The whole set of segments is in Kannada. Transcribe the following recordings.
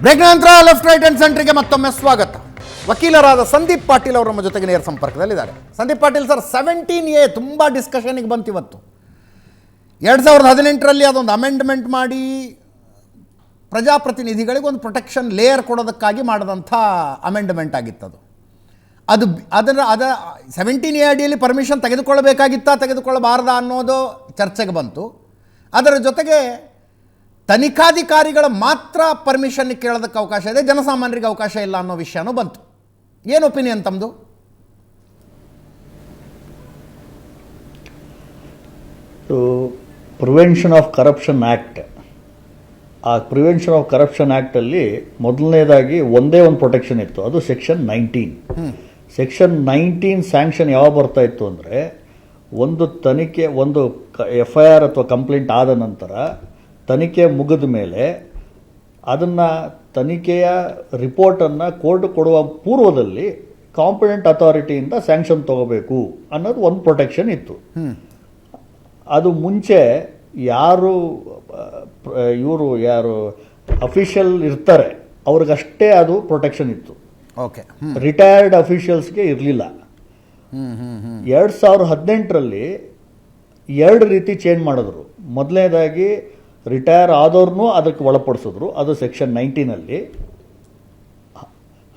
ಬ್ರೇಕ್ ನಂತರ ಲೆಫ್ಟ್ ರೈಟ್ ಅಂಡ್ ಸೆಂಟ್ರಿಗೆ ಮತ್ತೊಮ್ಮೆ ಸ್ವಾಗತ. ವಕೀಲರಾದ ಸಂದೀಪ್ ಪಾಟೀಲ್ ಅವರು ನಮ್ಮ ಜೊತೆಗೆ ನೇರ ಸಂಪರ್ಕದಲ್ಲಿದ್ದಾರೆ. ಸಂದೀಪ್ ಪಾಟೀಲ್ ಸರ್, 17A ತುಂಬ ಡಿಸ್ಕಷನಿಗೆ ಬಂತು ಇವತ್ತು. 2018ರಲ್ಲಿ ಅದೊಂದು ಅಮೆಂಡ್ಮೆಂಟ್ ಮಾಡಿ ಪ್ರಜಾಪ್ರತಿನಿಧಿಗಳಿಗೆ ಒಂದು ಪ್ರೊಟೆಕ್ಷನ್ ಲೇಯರ್ ಕೊಡೋದಕ್ಕಾಗಿ ಮಾಡಿದಂಥ ಅಮೆಂಡ್ಮೆಂಟ್ ಆಗಿತ್ತದು. ಅದರ 17A ಅಡಿಯಲ್ಲಿ ಪರ್ಮಿಷನ್ ತೆಗೆದುಕೊಳ್ಳಬಾರ್ದ ಅನ್ನೋದು ಚರ್ಚೆಗೆ ಬಂತು. ಅದರ ಜೊತೆಗೆ ತನಿಖಾಧಿಕಾರಿಗಳ ಮಾತ್ರ ಪರ್ಮಿಷನ್ ಕೇಳೋದಕ್ಕೆ ಅವಕಾಶ ಇದೆ, ಜನಸಾಮಾನ್ಯರಿಗೆ ಅವಕಾಶ ಇಲ್ಲ ಅನ್ನೋ ವಿಷಯನೂ ಬಂತು. ಏನು ಒಪಿನಿಯನ್ ತಮ್ಮದು? ಪ್ರಿವೆನ್ಷನ್ ಆಫ್ ಕರಪ್ಷನ್ ಆ್ಯಕ್ಟ್, ಆ ಪ್ರಿವೆನ್ಷನ್ ಆಫ್ ಕರಪ್ಷನ್ ಆ್ಯಕ್ಟಲ್ಲಿ ಮೊದಲನೇದಾಗಿ ಒಂದೇ ಒಂದು ಪ್ರೊಟೆಕ್ಷನ್ ಇತ್ತು, ಅದು ಸೆಕ್ಷನ್ 19. ಸೆಕ್ಷನ್ 19 ಸ್ಯಾಂಕ್ಷನ್ ಯಾವಾಗ ಬರ್ತಾ ಇತ್ತು ಅಂದರೆ, ಒಂದು ತನಿಖೆ, ಒಂದು FIR ಅಥವಾ ಕಂಪ್ಲೇಂಟ್ ಆದ ನಂತರ ತನಿಖೆ ಮುಗಿದ ಮೇಲೆ ಅದನ್ನು ತನಿಖೆಯ ರಿಪೋರ್ಟನ್ನು ಕೋರ್ಟ್ ಕೊಡುವ ಪೂರ್ವದಲ್ಲಿ ಕಾಂಪಿಟೆಂಟ್ ಅಥಾರಿಟಿಯಿಂದ ಸ್ಯಾಂಕ್ಷನ್ ತಗೋಬೇಕು ಅನ್ನೋದು ಒಂದು ಪ್ರೊಟೆಕ್ಷನ್ ಇತ್ತು. ಅದು ಮುಂಚೆ ಯಾರು ಅಫಿಷಿಯಲ್ ಇರ್ತಾರೆ ಅವ್ರಿಗಷ್ಟೇ ಅದು ಪ್ರೊಟೆಕ್ಷನ್ ಇತ್ತು. ಓಕೆ, ರಿಟೈರ್ಡ್ ಅಫಿಷಿಯಲ್ಸ್ಗೆ ಇರಲಿಲ್ಲ. 2018ರಲ್ಲಿ ಎರಡು ರೀತಿ ಚೇಂಜ್ ಮಾಡಿದ್ರು. ಮೊದಲನೇದಾಗಿ ರಿಟೈರ್ ಆದವ್ರನ್ನೂ ಅದಕ್ಕೆ ಒಳಪಡಿಸಿದ್ರು, ಅದು ಸೆಕ್ಷನ್ 19ನಲ್ಲಿ.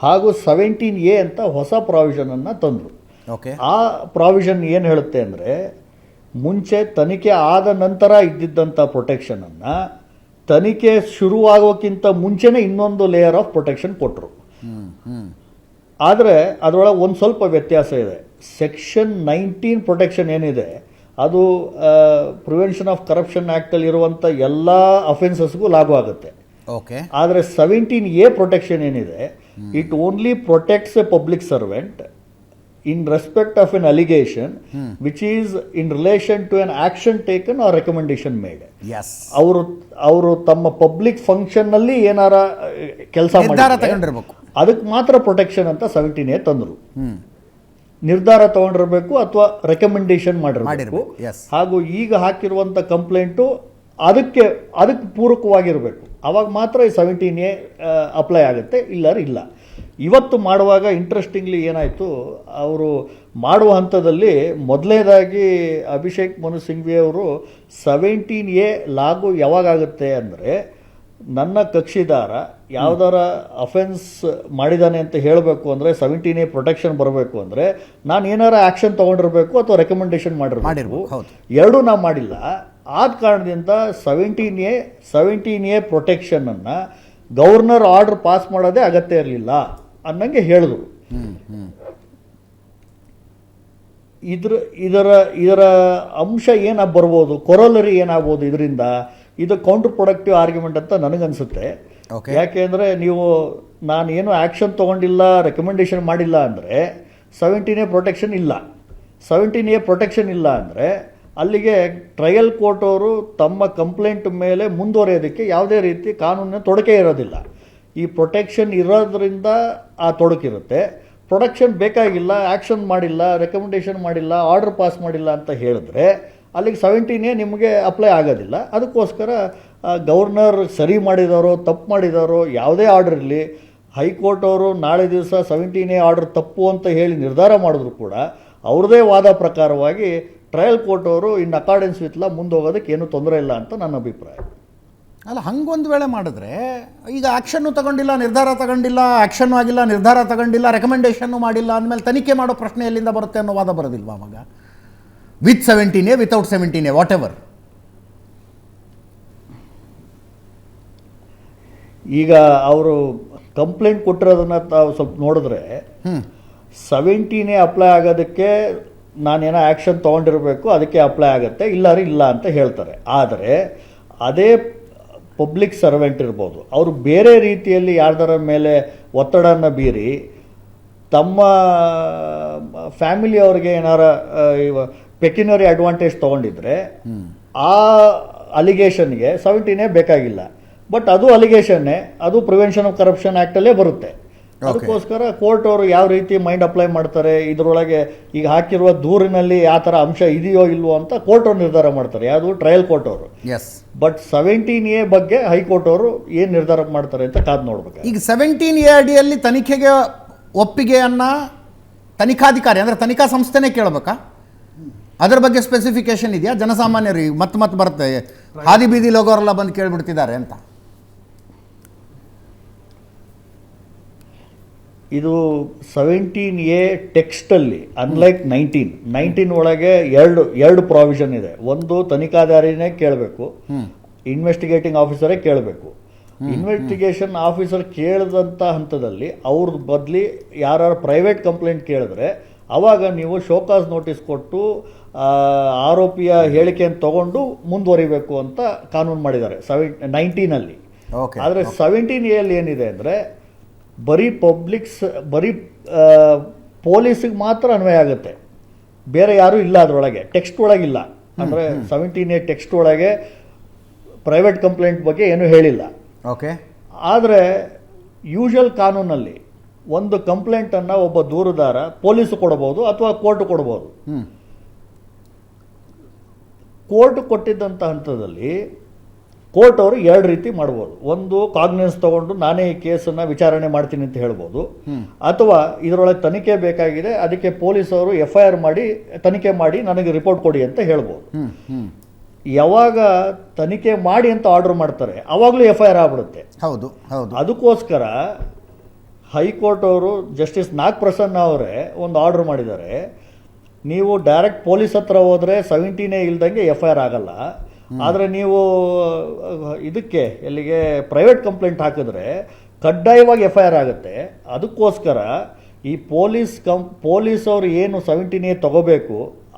ಹಾಗೂ 17A ಅಂತ ಹೊಸ ಪ್ರಾವಿಷನನ್ನು ತಂದರು. ಓಕೆ, ಆ ಪ್ರಾವಿಷನ್ ಏನು ಹೇಳುತ್ತೆ ಅಂದರೆ, ಮುಂಚೆ ತನಿಖೆ ಆದ ನಂತರ ಇದ್ದಿದ್ದಂಥ ಪ್ರೊಟೆಕ್ಷನನ್ನು ತನಿಖೆ ಶುರುವಾಗೋಕ್ಕಿಂತ ಮುಂಚೆನೇ ಇನ್ನೊಂದು ಲೇಯರ್ ಆಫ್ ಪ್ರೊಟೆಕ್ಷನ್ ಕೊಟ್ಟರು. ಆದರೆ ಅದರೊಳಗೆ ಒಂದು ಸ್ವಲ್ಪ ವ್ಯತ್ಯಾಸ ಇದೆ. ಸೆಕ್ಷನ್ 19 ಪ್ರೊಟೆಕ್ಷನ್ ಏನಿದೆ ಅದು ಪ್ರಿವೆನ್ಷನ್ ಆಫ್ ಕರಪ್ಷನ್ ಆ್ಯಕ್ಟಲ್ಲಿ ಇರುವಂಥ ಎಲ್ಲ ಅಫೆನ್ಸಸ್ಗೂ ಲಾಗು ಆಗುತ್ತೆ. ಓಕೆ, ಆದರೆ 17A ಪ್ರೊಟೆಕ್ಷನ್ ಏನಿದೆ, it only protects a public servant in respect of an allegation which is in relation to an action taken or recommendation made. ಅವರು ತಮ್ಮ ಪಬ್ಲಿಕ್ ಫಂಕ್ಷನ್ನಲ್ಲಿ ಏನಾರ ಕೆಲಸ ತಗೊಂಡಿರ್ಬೇಕು, ಅದಕ್ಕೆ ಮಾತ್ರ ಪ್ರೊಟೆಕ್ಷನ್ ಅಂತ 17A ತಂದರು. ನಿರ್ಧಾರ ತಗೊಂಡಿರಬೇಕು ಅಥವಾ ರೆಕಮೆಂಡೇಶನ್ ಮಾಡಿರಬೇಕು. ಹಾಗೂ ಈಗ ಹಾಕಿರುವಂಥ ಕಂಪ್ಲೇಂಟು ಅದಕ್ಕೆ ಪೂರಕವಾಗಿರಬೇಕು. ಅವಾಗ ಮಾತ್ರ ಈ 17A ಅಪ್ಲೈ ಆಗುತ್ತೆ, ಇಲ್ಲಾರ ಇಲ್ಲ. ಇವತ್ತು ಮಾಡುವಾಗ ಇಂಟ್ರೆಸ್ಟಿಂಗ್ಲಿ ಏನಾಯಿತು, ಅವರು ಮಾಡುವ ಹಂತದಲ್ಲಿ ಮೊದಲನೇದಾಗಿ ಅಭಿಷೇಕ್ ಮನು ಸಿಂಘ್ವಿ ಅವರು 17A ಲಾಗು ಯಾವಾಗುತ್ತೆ ಅಂದರೆ, ನನ್ನ ಕಕ್ಷಿದಾರ ಯಾವುದಾರ ಅಫೆನ್ಸ್ ಮಾಡಿದ್ದಾನೆ ಅಂತ ಹೇಳಬೇಕು ಅಂದರೆ 17A ಪ್ರೊಟೆಕ್ಷನ್ ಬರಬೇಕು ಅಂದರೆ ನಾನು ಏನಾರ ಆ್ಯಕ್ಷನ್ ತೊಗೊಂಡಿರಬೇಕು ಅಥವಾ ರೆಕಮೆಂಡೇಶನ್ ಮಾಡಿರಬೇಕು. ಎರಡೂ ನಾವು ಮಾಡಿಲ್ಲ. ಆದ ಕಾರಣದಿಂದ 17A ಪ್ರೊಟೆಕ್ಷನನ್ನು ಗವರ್ನರ್ ಆರ್ಡರ್ ಪಾಸ್ ಮಾಡೋದೇ ಅಗತ್ಯ ಇರಲಿಲ್ಲ ಅನ್ನಂಗೆ ಹೇಳಿದ್ರು. ಇದರ ಅಂಶ ಏನಾಗಿ ಬರ್ಬೋದು, ಕೊರೋಲರಿ ಏನಾಗ್ಬೋದು ಇದರಿಂದ, ಇದು ಕೌಂಟರ್ ಪ್ರೊಡಕ್ಟಿವ್ ಆರ್ಗ್ಯುಮೆಂಟ್ ಅಂತ ನನಗನ್ಸುತ್ತೆ. ಯಾಕೆಂದರೆ ನಾನು ಏನು ಆ್ಯಕ್ಷನ್ ತೊಗೊಂಡಿಲ್ಲ, ರೆಕಮೆಂಡೇಶನ್ ಮಾಡಿಲ್ಲ ಅಂದರೆ 17A ಪ್ರೊಟೆಕ್ಷನ್ ಇಲ್ಲ. 17A ಪ್ರೊಟೆಕ್ಷನ್ ಇಲ್ಲ ಅಂದರೆ ಅಲ್ಲಿಗೆ ಟ್ರಯಲ್ ಕೋರ್ಟ್ ಅವರು ತಮ್ಮ ಕಂಪ್ಲೇಂಟ್ ಮೇಲೆ ಮುಂದುವರಿಯೋದಕ್ಕೆ ಯಾವುದೇ ರೀತಿ ಕಾನೂನಿನ ತೊಡಕೆ ಇರೋದಿಲ್ಲ. ಈ ಪ್ರೊಟೆಕ್ಷನ್ ಇರೋದ್ರಿಂದ ಆ ತೊಡಕಿರುತ್ತೆ. ಪ್ರೊಟೆಕ್ಷನ್ ಬೇಕಾಗಿಲ್ಲ, ಆ್ಯಕ್ಷನ್ ಮಾಡಿಲ್ಲ, ರೆಕಮೆಂಡೇಶನ್ ಮಾಡಿಲ್ಲ, ಆರ್ಡರ್ ಪಾಸ್ ಮಾಡಿಲ್ಲ ಅಂತ ಹೇಳಿದ್ರೆ ಅಲ್ಲಿಗೆ 17A ನಿಮಗೆ ಅಪ್ಲೈ ಆಗೋದಿಲ್ಲ. ಅದಕ್ಕೋಸ್ಕರ ಗವರ್ನರ್ ಸರಿ ಮಾಡಿದಾರೋ ತಪ್ಪು ಮಾಡಿದಾರೋ ಯಾವುದೇ ಆರ್ಡರ್ ಇರಲಿ, ಹೈಕೋರ್ಟ್ ಅವರು ನಾಳೆ ದಿವಸ 17A ಆರ್ಡರ್ ತಪ್ಪು ಅಂತ ಹೇಳಿ ನಿರ್ಧಾರ ಮಾಡಿದ್ರು ಕೂಡ ಅವ್ರದೇ ವಾದ ಪ್ರಕಾರವಾಗಿ ಟ್ರಯಲ್ ಕೋರ್ಟ್ ಅವರು ಇನ್ ಅಕಾರ್ಡೆನ್ಸ್ ವಿತ್ ಲಾ ಮುಂದೆ ಹೋಗೋದಕ್ಕೆ ಏನೂ ತೊಂದರೆ ಇಲ್ಲ ಅಂತ ನನ್ನ ಅಭಿಪ್ರಾಯ. ಅಲ್ಲ, ಹಂಗೊಂದು ವೇಳೆ ಮಾಡಿದ್ರೆ ಈಗ ಆ್ಯಕ್ಷನ್ನು ತಗೊಂಡಿಲ್ಲ, ನಿರ್ಧಾರ ತಗೊಂಡಿಲ್ಲ, ಆ್ಯಕ್ಷನ್ನು ಆಗಿಲ್ಲ, ನಿರ್ಧಾರ ತಗೊಂಡಿಲ್ಲ, ರೆಕಮೆಂಡೇಶನ್ನು ಮಾಡಿಲ್ಲ ಅಂದಮೇಲೆ ತನಿಖೆ ಮಾಡೋ ಪ್ರಶ್ನೆ ಎಲ್ಲಿಂದ ಬರುತ್ತೆ ಅನ್ನೋ ವಾದ ಬರೋದಿಲ್ವಾ ಅವಾಗ? With 17A, without 17A, what ever. ಈಗ ಅವರು ಕಂಪ್ಲೇಂಟ್ ಕೊಟ್ಟಿರೋದನ್ನ ತಾವು ಸ್ವಲ್ಪ ನೋಡಿದ್ರೆ 17A ಅಪ್ಲೈ ಆಗೋದಕ್ಕೆ ನಾನೇನೋ ಆ್ಯಕ್ಷನ್ ತೊಗೊಂಡಿರಬೇಕು, ಅದಕ್ಕೆ ಅಪ್ಲೈ ಆಗುತ್ತೆ, ಇಲ್ಲಾರಿ ಇಲ್ಲ ಅಂತ ಹೇಳ್ತಾರೆ. ಆದರೆ ಅದೇ ಪಬ್ಲಿಕ್ ಸರ್ವೆಂಟ್ ಇರ್ಬೋದು, ಅವರು ಬೇರೆ ರೀತಿಯಲ್ಲಿ ಯಾರ್ದರ ಮೇಲೆ ಒತ್ತಡನ ಬೀರಿ ತಮ್ಮ ಫ್ಯಾಮಿಲಿಯವ್ರಿಗೆ ಏನಾರ ಪೆಕ್ಯುನರಿ ಅಡ್ವಾಂಟೇಜ್ ತೊಗೊಂಡಿದ್ರೆ ಆ ಅಲಿಗೇಷನ್ಗೆ 17A ಬೇಕಾಗಿಲ್ಲ. ಬಟ್ ಅದು ಅಲಿಗೇಷನ್ನೇ, ಅದು ಪ್ರಿವೆನ್ಷನ್ ಆಫ್ ಕರಪ್ಷನ್ ಆ್ಯಕ್ಟಲ್ಲೇ ಬರುತ್ತೆ. ಅದಕ್ಕೋಸ್ಕರ ಕೋರ್ಟ್ ಅವರು ಯಾವ ರೀತಿ ಮೈಂಡ್ ಅಪ್ಲೈ ಮಾಡ್ತಾರೆ, ಇದರೊಳಗೆ ಈಗ ಹಾಕಿರುವ ದೂರಿನಲ್ಲಿ ಆ ಥರ ಅಂಶ ಇದೆಯೋ ಇಲ್ವೋ ಅಂತ ಕೋರ್ಟ್ ಅವರು ನಿರ್ಧಾರ ಮಾಡ್ತಾರೆ, ಯಾವುದು ಟ್ರಯಲ್ ಕೋರ್ಟ್ ಅವರು. ಎಸ್. ಬಟ್ 17A ಬಗ್ಗೆ ಹೈಕೋರ್ಟ್ ಅವರು ಏನು ನಿರ್ಧಾರ ಮಾಡ್ತಾರೆ ಅಂತ ಕಾದು ನೋಡ್ಬೇಕು. ಈಗ 17A ಅಡಿಯಲ್ಲಿ ತನಿಖೆಗೆ ಒಪ್ಪಿಗೆಯನ್ನು ತನಿಖಾಧಿಕಾರಿ ಅಂದರೆ ತನಿಖಾ ಸಂಸ್ಥೆನೇ ಕೇಳಬೇಕಾ? ಅದರ ಬಗ್ಗೆ ಸ್ಪೆಸಿಫಿಕೇಶನ್ ಇದೆಯಾ? ಜನಸಾಮಾನ್ಯರು ಮತ್ತೆ ಬರುತ್ತೆ, ಹಾದಿ ಬೀದಿ ಲೋಗೋರೆಲ್ಲ ಬಂದು ಕೇಳಿಬಿಡ್ತಿದ್ದಾರೆ ಅಂತ. ಇದು 17A ಟೆಕ್ಸ್ಟಲ್ಲಿ ಅನ್ಲೈಕ್ 19 ಒಳಗೆ ಎರಡು ಪ್ರಾವಿಷನ್ ಇದೆ. ಒಂದು ತನಿಖಾಧಿಕಾರಿನೇ ಕೇಳಬೇಕು, ಇನ್ವೆಸ್ಟಿಗೇಟಿಂಗ್ ಆಫೀಸರೇ ಕೇಳಬೇಕು. ಇನ್ವೆಸ್ಟಿಗೇಷನ್ ಆಫೀಸರ್ ಕೇಳಿದಂಥ ಹಂತದಲ್ಲಿ ಅವ್ರ ಬದಲಿ ಯಾರು ಪ್ರೈವೇಟ್ ಕಂಪ್ಲೇಂಟ್ ಕೇಳಿದ್ರೆ ಆವಾಗ ನೀವು ಶೋಕಾಸ್ ನೋಟಿಸ್ ಕೊಟ್ಟು ಆರೋಪಿಯ ಹೇಳಿಕೆಯನ್ನು ತಗೊಂಡು ಮುಂದುವರಿಬೇಕು ಅಂತ ಕಾನೂನು ಮಾಡಿದ್ದಾರೆ 19ಅಲ್ಲಿ. ಆದರೆ 17A ಏನಿದೆ ಅಂದರೆ ಬರೀ ಪೊಲೀಸಿಗೆ ಮಾತ್ರ ಅನ್ವಯ ಆಗುತ್ತೆ, ಬೇರೆ ಯಾರೂ ಇಲ್ಲ ಅದರೊಳಗೆ, ಟೆಕ್ಸ್ಟ್ ಒಳಗಿಲ್ಲ. ಅಂದರೆ 17A ಟೆಕ್ಸ್ಟ್ ಒಳಗೆ ಪ್ರೈವೇಟ್ ಕಂಪ್ಲೇಂಟ್ ಬಗ್ಗೆ ಏನೂ ಹೇಳಿಲ್ಲ. ಓಕೆ. ಆದರೆ ಯೂಶುವಲ್ ಕಾನೂನಲ್ಲಿ ಒಂದು ಕಂಪ್ಲೇಂಟನ್ನು ಒಬ್ಬ ದೂರುದಾರ ಪೊಲೀಸು ಕೊಡಬಹುದು ಅಥವಾ ಕೋರ್ಟ್ ಕೊಡಬಹುದು. ಕೋರ್ಟ್ ಕೊಟ್ಟಿದ್ದಂಥ ಹಂತದಲ್ಲಿ ಕೋರ್ಟ್ ಅವರು ಎರಡು ರೀತಿ ಮಾಡ್ಬೋದು. ಒಂದು ಕಾಗ್ನೆನ್ಸ್ ತಗೊಂಡು ನಾನೇ ಈ ಕೇಸನ್ನು ವಿಚಾರಣೆ ಮಾಡ್ತೀನಿ ಅಂತ ಹೇಳ್ಬೋದು, ಅಥವಾ ಇದರೊಳಗೆ ತನಿಖೆ ಬೇಕಾಗಿದೆ ಅದಕ್ಕೆ ಪೊಲೀಸವರು FIR ಮಾಡಿ ತನಿಖೆ ಮಾಡಿ ನನಗೆ ರಿಪೋರ್ಟ್ ಕೊಡಿ ಅಂತ ಹೇಳ್ಬೋದು. ಯಾವಾಗ ತನಿಖೆ ಮಾಡಿ ಅಂತ ಆರ್ಡರ್ ಮಾಡ್ತಾರೆ ಆವಾಗಲೂ FIR ಆಗ್ಬಿಡುತ್ತೆ. ಹೌದು ಹೌದು. ಅದಕ್ಕೋಸ್ಕರ ಹೈಕೋರ್ಟ್ ಅವರು ಜಸ್ಟಿಸ್ ನಾಗಪ್ರಸನ್ನ ಅವರೇ ಒಂದು ಆರ್ಡರ್ ಮಾಡಿದ್ದಾರೆ, ನೀವು ಡೈರೆಕ್ಟ್ ಪೊಲೀಸ್ ಹತ್ರ ಹೋದರೆ 17A ಇಲ್ದಂಗೆ FIR ಆಗಲ್ಲ, ಆದರೆ ನೀವು ಇದಕ್ಕೆ ಎಲ್ಲಿಗೆ ಪ್ರೈವೇಟ್ ಕಂಪ್ಲೇಂಟ್ ಹಾಕಿದ್ರೆ ಕಡ್ಡಾಯವಾಗಿ FIR ಆಗುತ್ತೆ. ಅದಕ್ಕೋಸ್ಕರ ಈ ಪೊಲೀಸವರು ಏನು 17A ತಗೋಬೇಕು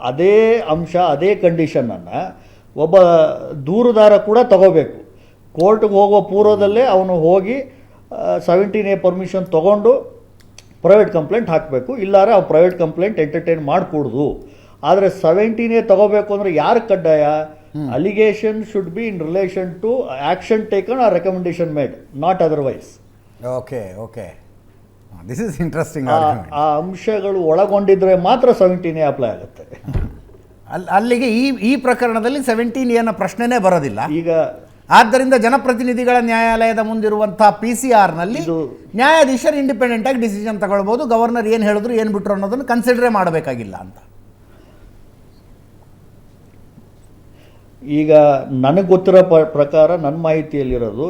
ಅದೇ ಅಂಶ ಅದೇ ಕಂಡೀಷನನ್ನು ಒಬ್ಬ ದೂರುದಾರ ಕೂಡ ತಗೋಬೇಕು. ಕೋರ್ಟ್ಗೆ ಹೋಗೋ ಪೂರ್ವದಲ್ಲೇ ಅವನು ಹೋಗಿ 17A ಪರ್ಮಿಷನ್ ತೊಗೊಂಡು ಪ್ರೈವೇಟ್ ಕಂಪ್ಲೇಂಟ್ ಹಾಕಬೇಕು, ಇಲ್ಲಾರೆ ಆ ಪ್ರೈವೇಟ್ ಕಂಪ್ಲೇಂಟ್ ಎಂಟರ್ಟೈನ್ ಮಾಡಿಕೊಡ್ದು. ಆದರೆ 17A ತಗೋಬೇಕು ಅಂದರೆ ಯಾರು ಕಡ್ಡಾಯ? Allegation should be in relation to action taken or recommendation made, not otherwise. Okay okay, this is interesting. ಆ ಅಂಶಗಳು ಒಳಗೊಂಡಿದ್ರೆ ಮಾತ್ರ 17A ಅಪ್ಲೈ ಆಗುತ್ತೆ. ಅಲ್ಲಿಗೆ ಈ ಪ್ರಕರಣದಲ್ಲಿ 17A ಪ್ರಶ್ನೆನೇ ಬರೋದಿಲ್ಲ. ಈಗ ಆದ್ದರಿಂದ ಜನಪ್ರತಿನಿಧಿಗಳ ನ್ಯಾಯಾಲಯದ ಮುಂದಿರುವಂತಹ PCRನಲ್ಲಿ ನ್ಯಾಯಾಧೀಶರು ಇಂಡಿಪೆಂಡೆಂಟ್ ಆಗಿ ಡಿಸಿಷನ್ ತಗೊಳ್ಬೋದು, ಗವರ್ನರ್ ಏನು ಹೇಳಿದ್ರು ಏನು ಬಿಟ್ಟರು ಅನ್ನೋದನ್ನು ಕನ್ಸಿಡರೇ ಮಾಡಬೇಕಾಗಿಲ್ಲ ಅಂತ. ಈಗ ನನಗೆ ಗೊತ್ತಿರೋ ಪ್ರಕಾರ ನನ್ನ ಮಾಹಿತಿಯಲ್ಲಿರೋದು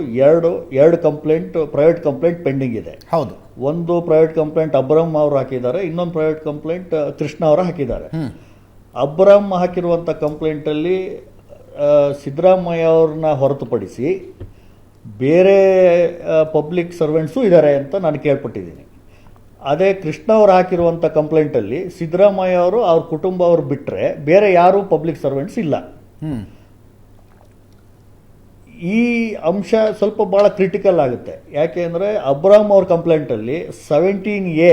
ಎರಡು ಕಂಪ್ಲೇಂಟ್ ಪ್ರೈವೇಟ್ ಕಂಪ್ಲೇಂಟ್ ಪೆಂಡಿಂಗ್ ಇದೆ. ಹೌದು. ಒಂದು ಪ್ರೈವೇಟ್ ಕಂಪ್ಲೇಂಟ್ ಅಬ್ರಾಮ್ ಅವರು ಹಾಕಿದ್ದಾರೆ, ಇನ್ನೊಂದು ಪ್ರೈವೇಟ್ ಕಂಪ್ಲೇಂಟ್ ಕೃಷ್ಣ ಅವರು ಹಾಕಿದ್ದಾರೆ. ಅಬ್ರಾಮ್ ಹಾಕಿರುವಂಥ ಕಂಪ್ಲೇಂಟಲ್ಲಿ ಸಿದ್ದರಾಮಯ್ಯ ಅವ್ರನ್ನ ಹೊರತುಪಡಿಸಿ ಬೇರೆ ಪಬ್ಲಿಕ್ ಸರ್ವೆಂಟ್ಸು ಇದ್ದಾರೆ ಅಂತ ನಾನು ಕೇಳ್ಪಟ್ಟಿದ್ದೀನಿ. ಅದೇ ಕೃಷ್ಣ ಅವರು ಹಾಕಿರುವಂಥ ಕಂಪ್ಲೇಂಟಲ್ಲಿ ಸಿದ್ದರಾಮಯ್ಯ ಅವರು ಅವ್ರ ಕುಟುಂಬ ಅವರು ಬಿಟ್ಟರೆ ಬೇರೆ ಯಾರೂ ಪಬ್ಲಿಕ್ ಸರ್ವೆಂಟ್ಸ್ ಇಲ್ಲ. ಈ ಅಂಶ ಸ್ವಲ್ಪ ಭಾಳ ಕ್ರಿಟಿಕಲ್ ಆಗುತ್ತೆ. ಯಾಕೆ ಅಂದರೆ ಅಬ್ರಾಮ್ ಅವ್ರ ಕಂಪ್ಲೇಂಟಲ್ಲಿ 17A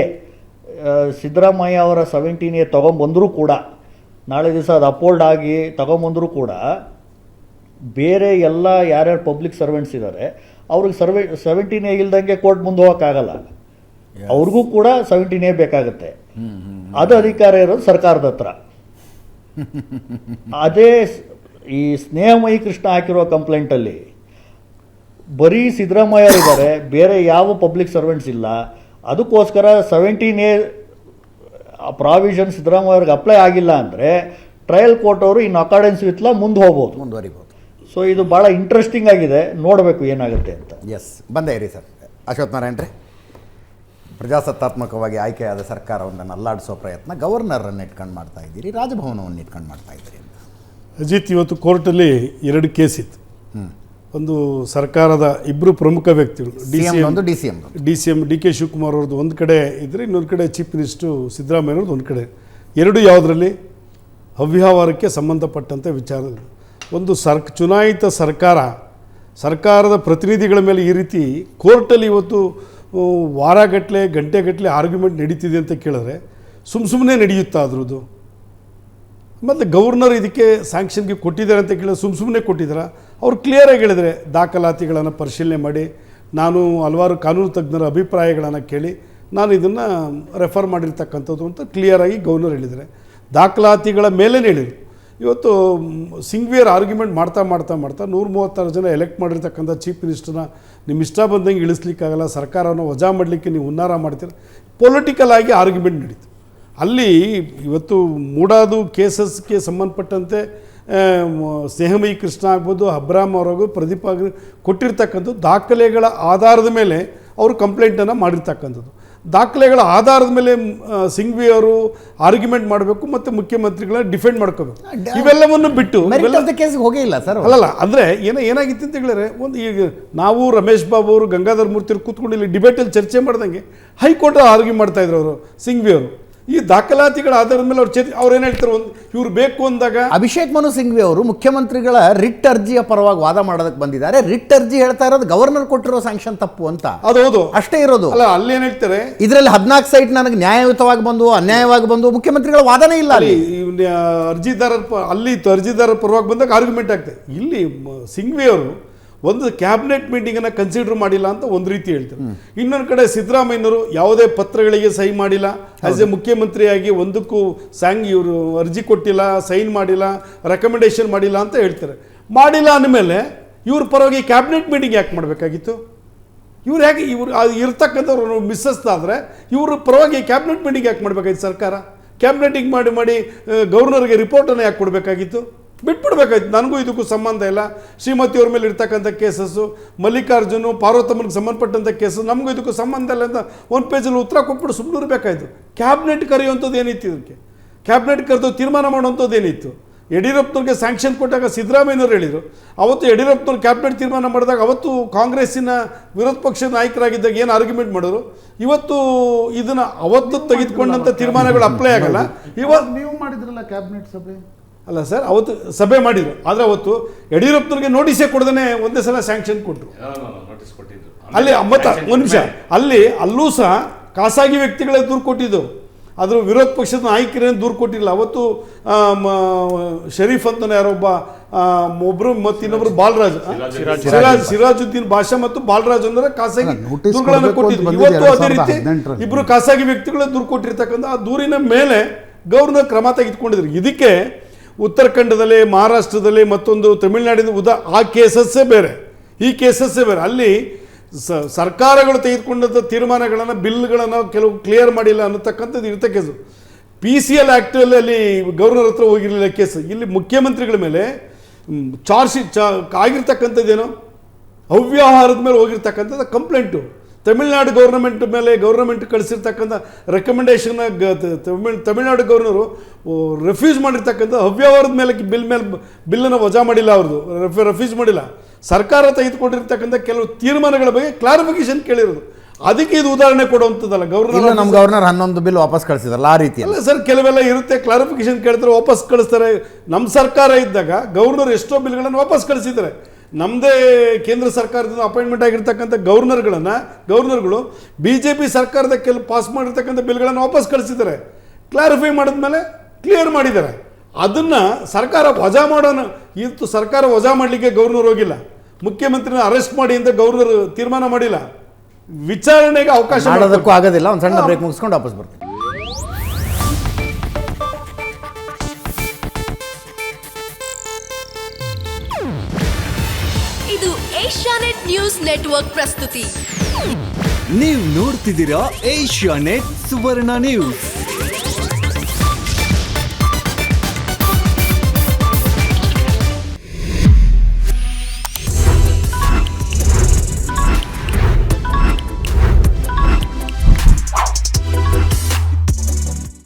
ಸಿದ್ದರಾಮಯ್ಯ ಅವರ 17A ತೊಗೊಂಬಂದರೂ ಕೂಡ, ನಾಳೆ ದಿವಸ ಅದು ಅಪೋಲ್ಡ್ ಆಗಿ ತೊಗೊಂಬಂದರೂ ಕೂಡ ಬೇರೆ ಎಲ್ಲ ಯಾರ್ಯಾರು ಪಬ್ಲಿಕ್ ಸರ್ವೆಂಟ್ಸ್ ಇದ್ದಾರೆ ಅವ್ರಿಗೆ 17A ಇಲ್ದಂಗೆ ಕೋರ್ಟ್ ಮುಂದೆ ಹೋಗೋಕ್ಕಾಗಲ್ಲ, ಅವ್ರಿಗೂ ಕೂಡ 17A ಬೇಕಾಗುತ್ತೆ. ಅದು ಅಧಿಕಾರ ಇರೋದು ಸರ್ಕಾರದ ಹತ್ರ. ಅದೇ ಈ ಸ್ನೇಹಮಯಿ ಕೃಷ್ಣ ಹಾಕಿರೋ ಕಂಪ್ಲೇಂಟಲ್ಲಿ ಬರೀ ಸಿದ್ದರಾಮಯ್ಯ ಇದ್ದಾರೆ, ಬೇರೆ ಯಾವ ಪಬ್ಲಿಕ್ ಸರ್ವೆಂಟ್ಸ್ ಇಲ್ಲ. ಅದಕ್ಕೋಸ್ಕರ 17A ಪ್ರಾವಿಷನ್ ಸಿದ್ದರಾಮಯ್ಯ ಅವ್ರಿಗೆ ಅಪ್ಲೈ ಆಗಿಲ್ಲ ಅಂದರೆ ಟ್ರಯಲ್ ಕೋರ್ಟ್ ಅವರು ಇನ್ ಅಕಾರ್ಡೆನ್ಸ್ ವಿತ್ ಲಾ ಮುಂದುವರಿಬೋದು. ಸೊ ಇದು ಭಾಳ ಇಂಟ್ರೆಸ್ಟಿಂಗ್ ಆಗಿದೆ, ನೋಡಬೇಕು ಏನಾಗುತ್ತೆ ಅಂತ. ಎಸ್, ಬಂದೇ ಇರಿ ಸರ್. ಅಶ್ವಥ್ ನಾರಾಯಣ್ ರೀ, ಪ್ರಜಾಸತ್ತಾತ್ಮಕವಾಗಿ ಆಯ್ಕೆಯಾದ ಸರ್ಕಾರವನ್ನು ಅಲ್ಲಾಡಿಸೋ ಪ್ರಯತ್ನ ಗವರ್ನರನ್ನು ಇಟ್ಕೊಂಡು ಮಾಡ್ತಾ ಇದ್ದೀರಿ, ರಾಜಭವನವನ್ನು ಇಟ್ಕೊಂಡು ಮಾಡ್ತಾ ಇದ್ದೀರಿ ಅಂತ. ಅಜಿತ್, ಇವತ್ತು ಕೋರ್ಟಲ್ಲಿ 2 ಕೇಸ್ ಇತ್ತು. ಒಂದು ಸರ್ಕಾರದ ಇಬ್ಬರು ಪ್ರಮುಖ ವ್ಯಕ್ತಿಗಳು, D C M DK Shivakumar ಅವ್ರದ್ದು ಒಂದು ಕಡೆ ಇದ್ದರೆ, ಇನ್ನೊಂದು ಕಡೆ ಚೀಫ್ ಮಿನಿಸ್ಟ್ರು ಸಿದ್ದರಾಮಯ್ಯವ್ರದ್ದು ಒಂದು ಕಡೆ. ಎರಡು ಯಾವುದರಲ್ಲಿ ಅವ್ಯವಹಾರಕ್ಕೆ ಸಂಬಂಧಪಟ್ಟಂಥ ವಿಚಾರ. ಒಂದು ಚುನಾಯಿತ ಸರ್ಕಾರದ ಪ್ರತಿನಿಧಿಗಳ ಮೇಲೆ ಈ ರೀತಿ ಕೋರ್ಟಲ್ಲಿ ಇವತ್ತು ವಾರಗಟ್ಟಲೆ ಗಂಟೆಗಟ್ಟಲೆ ಆರ್ಗ್ಯುಮೆಂಟ್ ನಡೀತಿದೆ ಅಂತ ಕೇಳಿದ್ರೆ ಸುಮ್ಮನೆ ನಡೆಯುತ್ತಾ ಅದ್ರದ್ದು? ಮತ್ತು ಗವರ್ನರ್ ಇದಕ್ಕೆ ಸ್ಯಾಂಕ್ಷನ್ಗೆ ಕೊಟ್ಟಿದ್ದಾರೆ ಅಂತ ಕೇಳಿದ್ರೆ ಸುಮ್ಮನೆ ಕೊಟ್ಟಿದ್ದಾರೆ? ಅವ್ರು ಕ್ಲಿಯರಾಗಿ ಹೇಳಿದರೆ ದಾಖಲಾತಿಗಳನ್ನು ಪರಿಶೀಲನೆ ಮಾಡಿ, ನಾನು ಹಲವಾರು ಕಾನೂನು ತಜ್ಞರ ಅಭಿಪ್ರಾಯಗಳನ್ನು ಕೇಳಿ ನಾನು ಇದನ್ನು ರೆಫರ್ ಮಾಡಿರ್ತಕ್ಕಂಥದ್ದು ಅಂತ ಕ್ಲಿಯರಾಗಿ ಗವರ್ನರ್ ಹೇಳಿದ್ದಾರೆ. ದಾಖಲಾತಿಗಳ ಮೇಲೆ ಹೇಳಿದರು. ಇವತ್ತು ಸಿಂಗ್ವಿಯರ್ ಆರ್ಗ್ಯುಮೆಂಟ್ ಮಾಡ್ತಾ 136 ಜನ ಎಲೆಕ್ಟ್ ಮಾಡಿರ್ತಕ್ಕಂಥ ಚೀಫ್ ಮಿನಿಸ್ಟರ್ನ ನಿಮ್ಮ ಇಷ್ಟ ಬಂದಂಗೆ ಇಳಿಸ್ಲಿಕ್ಕಾಗಲ್ಲ, ಸರ್ಕಾರವನ್ನು ವಜಾ ಮಾಡಲಿಕ್ಕೆ ನೀವು ಹುನ್ನಾರ ಮಾಡ್ತೀರ, ಪೊಲಿಟಿಕಲ್ ಆಗಿ ಆರ್ಗ್ಯುಮೆಂಟ್ ನಡೀತು. ಅಲ್ಲಿ ಇವತ್ತು ಮೂಡಾದು ಕೇಸಸ್ಗೆ ಸಂಬಂಧಪಟ್ಟಂತೆ ಸ್ನೇಹಮಯಿ ಕೃಷ್ಣ ಆಗ್ಬೋದು, ಅಬ್ರಾಮ್ ಅವರಾಗ್ಬೋದು, ಪ್ರದೀಪ್ ಆಗಿ ಕೊಟ್ಟಿರ್ತಕ್ಕಂಥದ್ದು ದಾಖಲೆಗಳ ಆಧಾರದ ಮೇಲೆ ಅವರು ಕಂಪ್ಲೇಂಟನ್ನು ಮಾಡಿರ್ತಕ್ಕಂಥದ್ದು. ದಾಖಲೆಗಳ ಆಧಾರದ ಮೇಲೆ ಸಿಂಘ್ವಿ ಅವರು ಆರ್ಗ್ಯುಮೆಂಟ್ ಮಾಡಬೇಕು ಮತ್ತು ಮುಖ್ಯಮಂತ್ರಿಗಳ ಡಿಫೆಂಡ್ ಮಾಡ್ಕೋಬೇಕು. ಇವೆಲ್ಲವನ್ನು ಬಿಟ್ಟು ಕೇಸಿಗೆ ಹೋಗೇ ಇಲ್ಲ ಸರ್. ಅಲ್ಲಲ್ಲ, ಅಂದರೆ ಏನಾಗಿತ್ತು ಅಂತ ಹೇಳಿದ್ರೆ, ಒಂದು ಈಗ ನಾವು ರಮೇಶ್ ಬಾಬು ಅವರು ಗಂಗಾಧರ್ ಮೂರ್ತಿ ಅವರು ಕೂತ್ಕೊಂಡು ಇಲ್ಲಿ ಡಿಬೇಟಲ್ಲಿ ಚರ್ಚೆ ಮಾಡ್ದಂಗೆ ಹೈಕೋರ್ಟ್ ಆರ್ಗ್ಯೂ ಮಾಡ್ತಾ ಇದ್ರು ಅವರು ಸಿಂಘ್ವಿ ಅವರು. ಈ ದಾಖಲಾತಿಗಳ ಆಧಾರದ ಮೇಲೆ ಅವ್ರು ಏನು ಹೇಳ್ತಾರೆ, ಒಂದು ಇವ್ರು ಬೇಕು ಅಂದಾಗ ಅಭಿಷೇಕ್ ಮನು ಸಿಂಘ್ವಿ ಅವರು ಮುಖ್ಯಮಂತ್ರಿಗಳ ರಿಟ್ ಅರ್ಜಿಯ ಪರವಾಗಿ ವಾದ ಮಾಡೋದಕ್ಕೆ ಬಂದಿದ್ದಾರೆ. ರಿಟ್ ಅರ್ಜಿ ಹೇಳ್ತಾ ಇರೋದು ಗವರ್ನರ್ ಕೊಟ್ಟಿರೋ ಸ್ಯಾಂಕ್ಷನ್ ತಪ್ಪು ಅಂತ. ಅದು ಹೌದು, ಅಷ್ಟೇ ಇರೋದು. ಅಲ್ಲ, ಅಲ್ಲಿ ಏನ್ ಹೇಳ್ತಾರೆ, ಇದರಲ್ಲಿ 14 ಸೈಟ್ ನನಗೆ ನ್ಯಾಯಯುತವಾಗಿ ಬಂದು ಅನ್ಯಾಯವಾಗಿ ಬಂದು ಮುಖ್ಯಮಂತ್ರಿಗಳ ವಾದನೇ ಇಲ್ಲ. ಅಲ್ಲಿ ಅರ್ಜಿದಾರರ ಪರವಾಗಿ ಬಂದಾಗ ಆರ್ಗ್ಯುಮೆಂಟ್ ಆಗ್ತದೆ. ಇಲ್ಲಿ ಸಿಂಘ್ವಿ ಅವರು ಒಂದು ಕ್ಯಾಬಿನೆಟ್ ಮೀಟಿಂಗನ್ನು ಕನ್ಸಿಡರ್ ಮಾಡಿಲ್ಲ ಅಂತ ಒಂದು ರೀತಿ ಹೇಳ್ತಾರೆ. ಇನ್ನೊಂದು ಕಡೆ ಸಿದ್ದರಾಮಯ್ಯನವರು ಯಾವುದೇ ಪತ್ರಗಳಿಗೆ ಸಹಿ ಮಾಡಿಲ್ಲ, ಆಸ್ ಎ ಮುಖ್ಯಮಂತ್ರಿಯಾಗಿ ಒಂದಕ್ಕೂ ಇವರು ಅರ್ಜಿ ಕೊಟ್ಟಿಲ್ಲ, ಸೈನ್ ಮಾಡಿಲ್ಲ, ರೆಕಮೆಂಡೇಶನ್ ಮಾಡಿಲ್ಲ ಅಂತ ಹೇಳ್ತಾರೆ. ಮಾಡಿಲ್ಲ ಅಂದಮೇಲೆ ಇವ್ರ ಪರವಾಗಿ ಕ್ಯಾಬಿನೆಟ್ ಮೀಟಿಂಗ್ ಯಾಕೆ ಮಾಡಬೇಕಾಗಿತ್ತು? ಇವ್ರು ಹೇಗೆ ಇವರು ಇರ್ತಕ್ಕಂಥವ್ರು ಮಿಸ್ಸಸ್ತಾದರೆ ಇವ್ರ ಪರವಾಗಿ ಕ್ಯಾಬಿನೆಟ್ ಮೀಟಿಂಗ್ ಯಾಕೆ ಮಾಡಬೇಕಾಗಿತ್ತು ಸರ್ಕಾರ? ಕ್ಯಾಬಿನೆಟಿಂಗ್ ಮಾಡಿ ಗವರ್ನರ್ಗೆ ರಿಪೋರ್ಟನ್ನು ಯಾಕೆ ಕೊಡಬೇಕಾಗಿತ್ತು? ಬಿಟ್ಬಿಡ್ಬೇಕಾಯ್ತು. ನನಗೂ ಇದಕ್ಕೂ ಸಂಬಂಧ ಇಲ್ಲ. ಶ್ರೀಮತಿಯವ್ರ ಮೇಲೆ ಇರ್ತಕ್ಕಂಥ ಕೇಸಸ್ಸು, ಮಲ್ಲಿಕಾರ್ಜುನು ಪಾರ್ವತಮ್ಮನಿಗೆ ಸಂಬಂಧಪಟ್ಟಂಥ ಕೇಸು, ನಮಗೂ ಇದಕ್ಕೂ ಸಂಬಂಧ ಇಲ್ಲ ಅಂತ ಒಂದು ಪೇಜಲ್ಲಿ ಉತ್ತರ ಕೊಟ್ಬಿಟ್ಟು ಸುಮ್ಮನೆ ಇರಬೇಕಾಯ್ತು. ಕ್ಯಾಬಿನೆಟ್ ಕರೆಯುವಂಥದ್ದು ಏನಿತ್ತು? ಇದಕ್ಕೆ ಕ್ಯಾಬಿನೆಟ್ ಕರೆದು ತೀರ್ಮಾನ ಮಾಡುವಂಥದ್ದು ಏನಿತ್ತು? ಯಡಿಯೂರಪ್ಪನವ್ರಿಗೆ ಸ್ಯಾಂಕ್ಷನ್ ಕೊಟ್ಟಾಗ ಸಿದ್ದರಾಮಯ್ಯನವರು ಹೇಳಿದರು. ಅವತ್ತು ಯಡಿಯೂರಪ್ಪನವ್ರು ಕ್ಯಾಬಿನೆಟ್ ತೀರ್ಮಾನ ಮಾಡಿದಾಗ ಅವತ್ತು ಕಾಂಗ್ರೆಸ್ಸಿನ ವಿರೋಧ ಪಕ್ಷದ ನಾಯಕರಾಗಿದ್ದಾಗ ಏನು ಆರ್ಗ್ಯುಮೆಂಟ್ ಮಾಡೋರು, ಇವತ್ತು ಇದನ್ನು ಅವತ್ತು ತೆಗೆದುಕೊಂಡಂಥ ತೀರ್ಮಾನಗಳು ಅಪ್ಲೈ ಆಗಲ್ಲ. ಇವತ್ತು ನೀವು ಮಾಡಿದ್ರಲ್ಲ ಕ್ಯಾಬಿನೆಟ್ ಸಭೆ? ಅಲ್ಲ ಸರ್, ಅವತ್ತು ಸಭೆ ಮಾಡಿದರು, ಆದರೆ ಅವತ್ತು ಯಡಿಯೂರಪ್ಪನವ್ರಿಗೆ ನೋಟಿಸೇ ಕೊಡದೇ ಒಂದೇ ಸಲ ಸ್ಯಾಂಕ್ಷನ್ ಕೊಟ್ಟರು. ಅಲ್ಲಿ ಒಂದು ನಿಮಿಷ, ಅಲ್ಲೂ ಸಹ ಖಾಸಗಿ ವ್ಯಕ್ತಿಗಳೇ ದೂರು ಕೊಟ್ಟಿದ್ದು, ಅದ್ರ ವಿರೋಧ ಪಕ್ಷದ ನಾಯಕರೇನು ದೂರು ಕೊಟ್ಟಿಲ್ಲ. ಅವತ್ತು ಶರೀಫ್ ಅಂತ ಯಾರೊಬ್ಬ ಒಬ್ಬರು ಮತ್ತು ಇನ್ನೊಬ್ಬರು ಸಿರಾಜುದ್ದೀನ್ ಬಾಷಾ ಮತ್ತು ಬಾಲರಾಜ್ ಅಂದರೆ ಖಾಸಗಿ ದೂರುಗಳನ್ನು ಕೊಟ್ಟಿದ್ರು. ಇವತ್ತು ಅದೇ ರೀತಿ ಇಬ್ಬರು ಖಾಸಗಿ ವ್ಯಕ್ತಿಗಳೇ ದೂರು ಕೊಟ್ಟಿರ್ತಕ್ಕಂಥ ಆ ದೂರಿನ ಮೇಲೆ ಗವರ್ನರ್ ಕ್ರಮ ತೆಗೆದುಕೊಂಡಿದ್ರು. ಇದಕ್ಕೆ ಉತ್ತರಾಖಂಡದಲ್ಲಿ, ಮಹಾರಾಷ್ಟ್ರದಲ್ಲಿ, ಮತ್ತೊಂದು ತಮಿಳುನಾಡಿನ ಆ ಕೇಸಸ್ಸೇ ಬೇರೆ, ಈ ಕೇಸಸ್ಸೇ ಬೇರೆ. ಅಲ್ಲಿ ಸರ್ಕಾರಗಳು ತೆಗೆದುಕೊಂಡಂಥ ತೀರ್ಮಾನಗಳನ್ನು, ಬಿಲ್ಗಳನ್ನು ಕೆಲವು ಕ್ಲಿಯರ್ ಮಾಡಿಲ್ಲ ಅನ್ನತಕ್ಕಂಥದ್ದು ಇರ್ತಕ್ಕಂಥದ್ದು. PCL ಆ್ಯಕ್ಟಲ್ಲಿ ಅಲ್ಲಿ ಗವರ್ನರ್ ಹತ್ರ ಹೋಗಿರಲಿಲ್ಲ ಕೇಸು. ಇಲ್ಲಿ ಮುಖ್ಯಮಂತ್ರಿಗಳ ಮೇಲೆ ಚಾರ್ಜ್ ಶೀಟ್ ಆಗಿರ್ತಕ್ಕಂಥದ್ದೇನು, ಅವ್ಯವಹಾರದ ಮೇಲೆ ಹೋಗಿರ್ತಕ್ಕಂಥದ್ದು ಕಂಪ್ಲೇಂಟು. ತಮಿಳ್ನಾಡು ಗೌರ್ನಮೆಂಟ್ ಮೇಲೆ ಗೌರ್ನಮೆಂಟ್ ಕಳಿಸಿರ್ತಕ್ಕಂಥ ರೆಕಮೆಂಡೇಶನ್ನ ತಮಿಳ್ನಾಡು ಗವರ್ನರು ರೆಫ್ಯೂಸ್ ಮಾಡಿರ್ತಕ್ಕಂಥ ಅವ್ಯವಹಾರದ ಮೇಲೆ ಬಿಲ್ಲನ್ನು ವಜಾ ಮಾಡಿಲ್ಲ, ಅವ್ರದ್ದು ರೆಫ್ಯೂಸ್ ಮಾಡಿಲ್ಲ. ಸರ್ಕಾರ ತೆಗೆದುಕೊಂಡಿರ್ತಕ್ಕಂಥ ಕೆಲವು ತೀರ್ಮಾನಗಳ ಬಗ್ಗೆ ಕ್ಲಾರಿಫಿಕೇಶನ್ ಕೇಳಿರೋದು. ಅದಕ್ಕೆ ಇದು ಉದಾಹರಣೆ ಕೊಡುವಂಥದ್ದಲ್ಲ. ನಮ್ಮ ಗವರ್ನರ್ 11 ಬಿಲ್ ವಾಪಸ್ ಕಳಿಸಿದಾರಲ್ಲ, ಆ ರೀತಿ ಅಲ್ಲ ಸರ್, ಕೆಲವೆಲ್ಲ ಇರುತ್ತೆ, ಕ್ಲಾರಿಫಿಕೇಶನ್ ಕೇಳ್ತಾರೆ, ವಾಪಸ್ ಕಳಿಸ್ತಾರೆ. ನಮ್ಮ ಸರ್ಕಾರ ಇದ್ದಾಗ ಗವರ್ನರ್ ಎಷ್ಟೋ ಬಿಲ್ಗಳನ್ನು ವಾಪಸ್ ಕಳಿಸಿದ್ದಾರೆ. ನಮ್ಮದೇ ಕೇಂದ್ರ ಸರ್ಕಾರದಿಂದ ಅಪಾಯಿಂಟ್ಮೆಂಟ್ ಆಗಿರ್ತಕ್ಕಂಥ ಗವರ್ನರ್ಗಳು BJP ಸರ್ಕಾರದ ಕೆಲವು ಪಾಸ್ ಮಾಡಿರ್ತಕ್ಕಂಥ ಬಿಲ್ಗಳನ್ನು ವಾಪಸ್ ಕಳಿಸಿದ್ದಾರೆ. ಕ್ಲಾರಿಫೈ ಮಾಡಿದ್ಮೇಲೆ ಕ್ಲಿಯರ್ ಮಾಡಿದ್ದಾರೆ. ಅದನ್ನು ಸರ್ಕಾರ ವಜಾ ಮಾಡೋಣ, ಇವತ್ತು ಸರ್ಕಾರ ವಜಾ ಮಾಡಲಿಕ್ಕೆ ಗವರ್ನರ್ ಹೋಗಿಲ್ಲ, ಮುಖ್ಯಮಂತ್ರಿನ ಅರೆಸ್ಟ್ ಮಾಡಿ ಅಂತ ಗವರ್ನರ್ ತೀರ್ಮಾನ ಮಾಡಿಲ್ಲ. ವಿಚಾರಣೆಗೆ ಅವಕಾಶ ಮಾಡೋದಕ್ಕೂ ಆಗೋದಿಲ್ಲ. ಒಂದು ಸಣ್ಣ ಬ್ರೇಕ್ ಮುಗಿಸ್ಕೊಂಡು ವಾಪಸ್ ಬರ್ತೀನಿ. ಇದು ಏಷ್ಯಾನೆಟ್ ನ್ಯೂಸ್ ನೆಟ್ವರ್ಕ್ ಪ್ರಸ್ತುತಿ. ನೀವು ನೋಡ್ತಿದ್ದೀರಾ ಏಷ್ಯಾನೆಟ್ ಸುವರ್ಣ ನ್ಯೂಸ್.